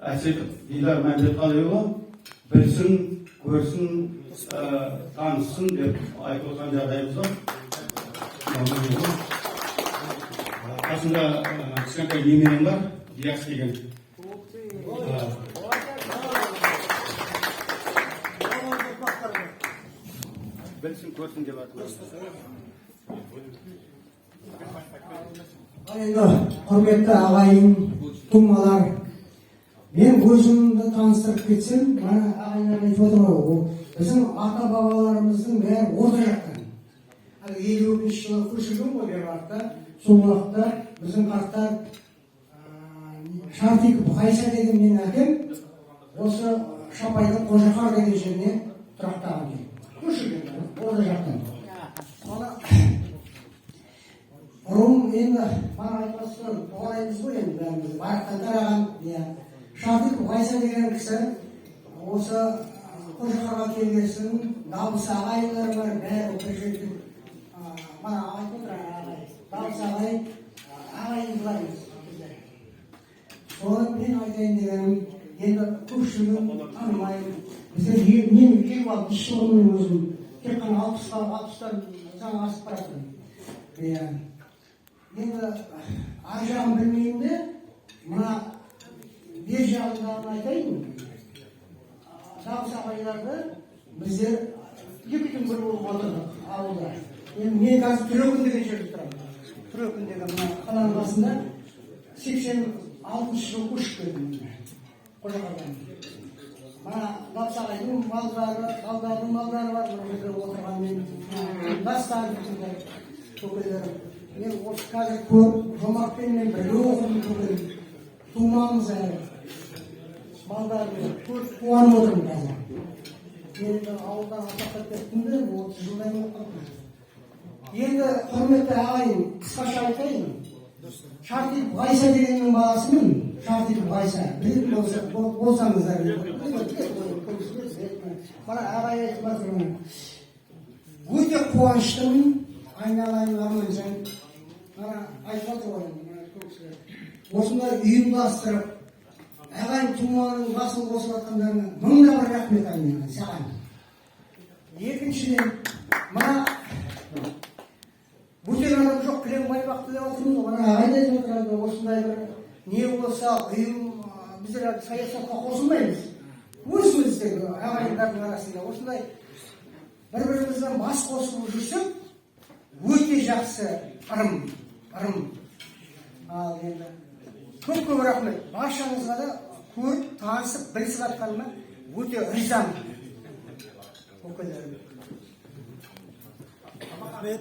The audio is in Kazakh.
әсет Дидар Мәмбетқалиұлы білсін, көрсін, таныссын деп айтып отырған жағдайымызда қасында кішкентай немерем бар, Диас деген. Білсін, көрсін деп айтып. Енді құрметті ағайын, тумалар, мен өзімді таныстырып кетсем, бана ағайындар айтып отыр ғой, біздің ата бабаларымыздың бәрі орта жақтан. 52-ші жылы көшірген ғой бер уақытта, сол уақытта біздің қарттар Шартик Бұқайса деген менің әкем, осы Шапайдың Қожақар деген жеріне тұрақтаған екен. Көшірген, орта жақтан. Бұрын енді бара айтпастан тоғараймыз ғой енді бәріміз барықтан тараған. Шартик Бұқайса деген кісі осы Қожақарға келгесін, Дабыс ағайлар бар, бәрі бір жерде мана айтып отыр ағай, Дабыс ағай ағайындыларымыз. Соны мен айтайын дегенім, енді көпшілігін танымаймын. Біздер мен келіп алып іс жолының өзім тек қана 60-тан жаңа асып баратырмын. Енді ар жағын білмеймін де, мына бер жағындағын айтайын. Дабыс ағайларды біздер 2 күн бір болып отырдық ауылда. Мен қазір Түрекін деген жерде тұрамын. Түрекін деген мына қаланың басында 86 жыл көшіп келдім. Қожақардан. Мына Дабыс ағайдың малдары, балдардың малдары бар. Бұл жерде отырған мен дастан көкелерім. Мен осы қазір көп жомартпенмен бірге оқыдым көкелерім. Тумамыз әлі. Малдармен көп қуанып отырмын қазір. Енді ауылдан атақтап кеттім де, 30 жылдан оқыдым. Енді құрметті ағайын, қысқаша айтайын. Шартик Бұқайса дегеннің баласымын. Шартик Бұқайса. Білетін болсаңыздар. Бана ағай айтып жатырмын. Өте қуаныштымын. Айналайын арманжан. Бана айтып жатыр ғой. Осындай ұйымдастырып, ағайын туманың басын қосып жатқандарына мыңда бір рахмет айтайын саған. Екіншіден, мына бөтен адам жоқ, кілең байбақты деп отырмыз, мына ағайын айтып отырады, осындай бір не болса ұйым, біздер саясатқа қосылмаймыз. Өзіміздегі ағайындардың арасында осындай бір-бірімізден бас қосып жүрсек, өте жақсы ырым. Ал енді көп рахмет. Баршаңызға да көріп, танысып, білісіп жатқаныма өте ризамын. Рахмет.